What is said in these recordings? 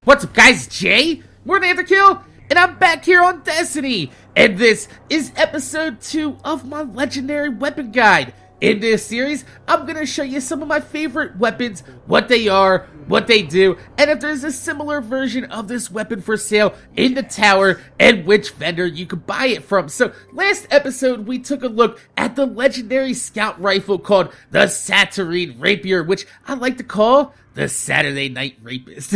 What's up, guys? Jay, MorninAfterKill, and I'm back here on Destiny, and this is episode 2 of my legendary weapon guide. In this series, I'm going to show you some of my favorite weapons, what they are, what they do, and if there's a similar version of this weapon for sale in the tower, and which vendor you can buy it from. So, last episode, we took a look at the legendary scout rifle called the Saturnine Rapier, which I like to call the Saturday Night Rapist.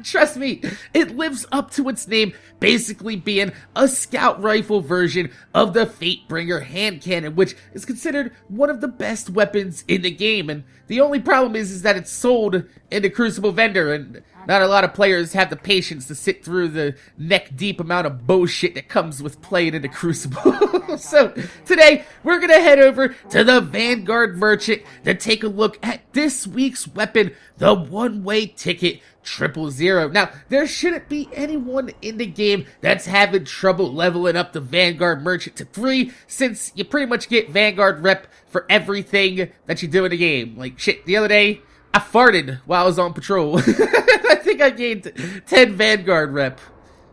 Trust me, it lives up to its name, basically being a scout rifle version of the Fatebringer hand cannon, which is considered one of the best weapons in the game. And the only problem is that it's sold in the Crucible vendor, and not a lot of players have the patience to sit through the neck-deep amount of bullshit that comes with playing in the Crucible. So, today, we're gonna head over to the Vanguard Merchant to take a look at this week's weapon, the one-way ticket 000. Now, there shouldn't be anyone in the game that's having trouble leveling up the Vanguard Merchant to 3, since you pretty much get Vanguard rep for everything that you do in the game. Like, shit, the other day, I farted while I was on patrol. I think I gained 10 Vanguard rep.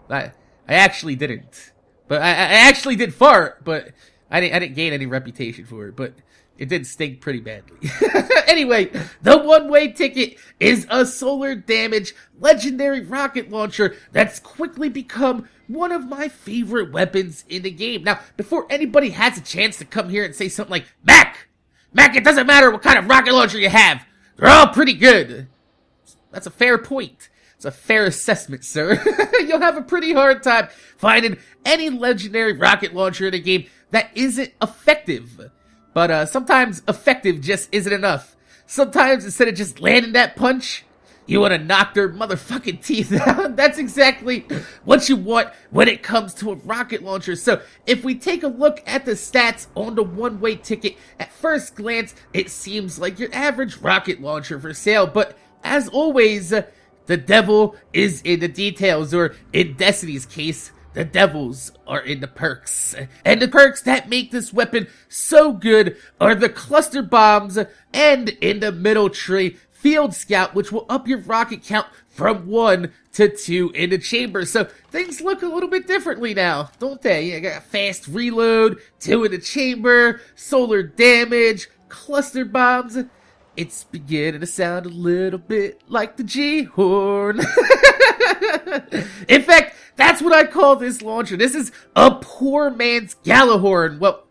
I actually didn't. But I actually did fart, but I didn't gain any reputation for it, but it did stink pretty badly. Anyway, the one-way ticket is a solar damage legendary rocket launcher that's quickly become one of my favorite weapons in the game. Now, before anybody has a chance to come here and say something like, Mac, it doesn't matter what kind of rocket launcher you have. They're all pretty good. That's a fair point. It's a fair assessment, sir. You'll have a pretty hard time finding any legendary rocket launcher in the game that isn't effective. But sometimes effective just isn't enough. Sometimes instead of just landing that punch, you want to knock their motherfucking teeth out. That's exactly what you want when it comes to a rocket launcher. So, if we take a look at the stats on the one-way ticket, at first glance, it seems like your average rocket launcher for sale. But, as always, the devil is in the details, or in Destiny's case, the devils are in the perks. And the perks that make this weapon so good are the cluster bombs and, in the middle tree, Field Scout, which will up your rocket count from 1 to 2 in the chamber. So things look a little bit differently now, don't they? You got fast reload, 2 in the chamber, solar damage, cluster bombs. It's beginning to sound a little bit like the G-Horn. In fact, that's what I call this launcher. This is a poor man's Gallahorn. Well,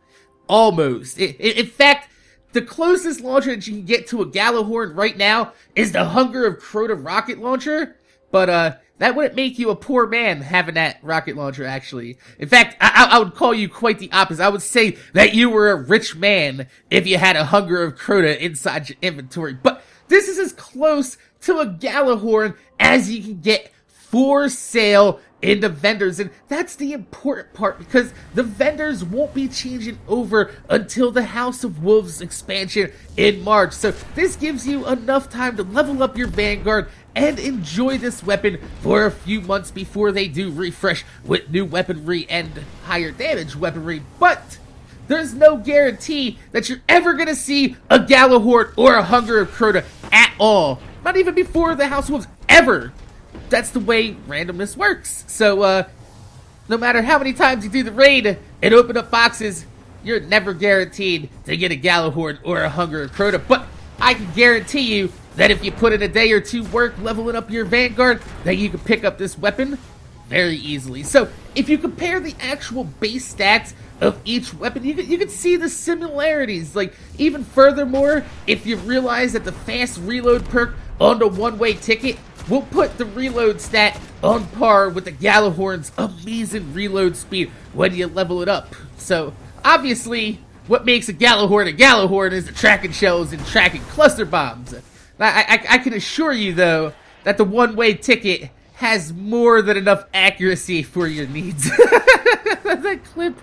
almost. In fact, the closest launcher that you can get to a Gallahorn right now is the Hunger of Crota rocket launcher. But, that wouldn't make you a poor man having that rocket launcher, actually. In fact, I would call you quite the opposite. I would say that you were a rich man if you had a Hunger of Crota inside your inventory. But this is as close to a Gallahorn as you can get for sale in the vendors, and that's the important part, because the vendors won't be changing over until the House of Wolves expansion in March. So this gives you enough time to level up your Vanguard and enjoy this weapon for a few months before they do refresh with new weaponry and higher damage weaponry. But there's no guarantee that you're ever gonna see a Gallahorn or a Hunger of Crota at all. Not even before the House of Wolves, ever. That's the way randomness works. So, no matter how many times you do the raid and open up boxes, you're never guaranteed to get a Gallahorn or a Hunger of Crota. But I can guarantee you that if you put in a day or two work leveling up your Vanguard, that you can pick up this weapon very easily. So, if you compare the actual base stats of each weapon, you can see the similarities. Like, even furthermore, if you realize that the fast reload perk on the one-way ticket will put the reload stat on par with the Gallahorn's amazing reload speed when you level it up. So, obviously, what makes a Gallahorn is the tracking shells and tracking cluster bombs. I can assure you, though, that the one-way ticket has more than enough accuracy for your needs. That clip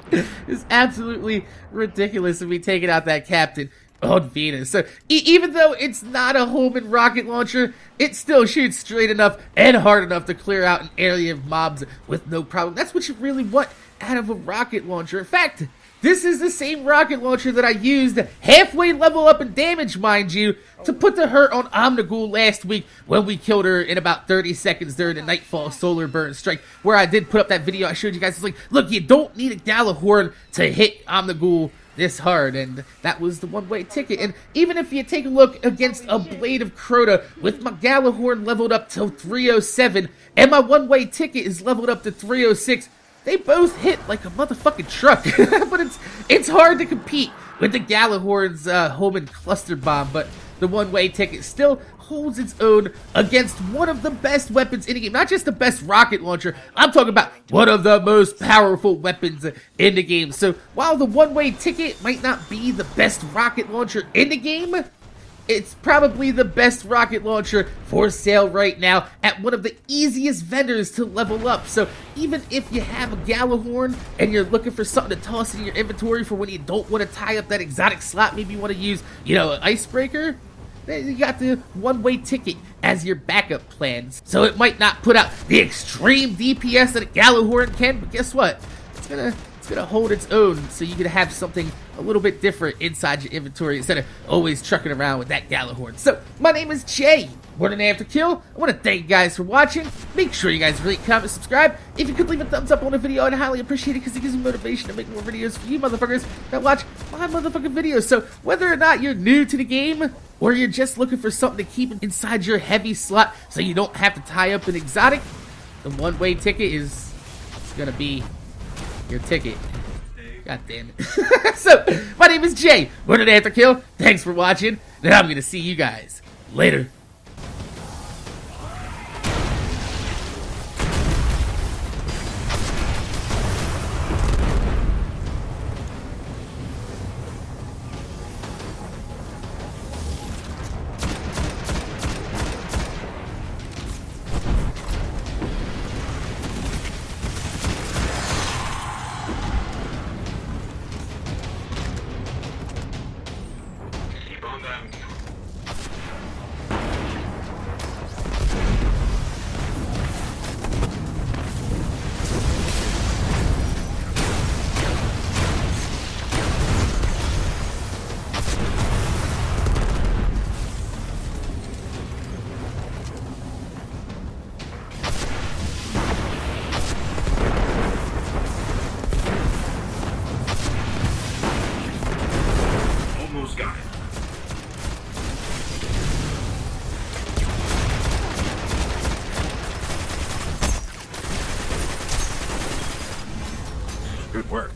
is absolutely ridiculous of me taking out that captain on Venus. So, even though it's not a Holman rocket launcher, it still shoots straight enough and hard enough to clear out an area of mobs with no problem. That's what you really want out of a rocket launcher. In fact, This is the same rocket launcher that I used halfway level up in damage, mind you, to put the hurt on Omnigul last week when we killed her in about 30 seconds during the Nightfall Solar Burn Strike, where I did put up that video I showed you guys. It's like, look, you don't need a Galahorn to hit Omnigul this hard, and that was the one-way ticket. And even if you take a look against a Blade of Crota with my Galahorn leveled up to 307 and my one-way ticket is leveled up to 306, they both hit like a motherfucking truck. But it's hard to compete with the Galahorn's Homan Cluster Bomb, but the one-way ticket still holds its own against one of the best weapons in the game. Not just the best rocket launcher, I'm talking about one of the most powerful weapons in the game. So while the one-way ticket might not be the best rocket launcher in the game, it's probably the best rocket launcher for sale right now at one of the easiest vendors to level up. So even if you have a Galahorn and you're looking for something to toss in your inventory for when you don't want to tie up that exotic slot, maybe you want to use, you know, an icebreaker, you got the one-way ticket as your backup plans. So it might not put out the extreme DPS that a Galahorn can, but guess what? It's gonna hold its own, so you can have something a little bit different inside your inventory instead of always trucking around with that Galahorn. So my name is Jay, MorninAfterKill. I want to thank you guys for watching. Make sure you guys rate, comment, subscribe. If you could leave a thumbs up on the video, I'd highly appreciate it because it gives me motivation to make more videos for you motherfuckers that watch my motherfucking videos. So whether or not you're new to the game or you're just looking for something to keep inside your heavy slot so you don't have to tie up an exotic, the one-way ticket is gonna be your ticket. God damn it. So, my name is Jay, MorninAfterKill. Thanks for watching, and I'm gonna see you guys later. Got it. Good work.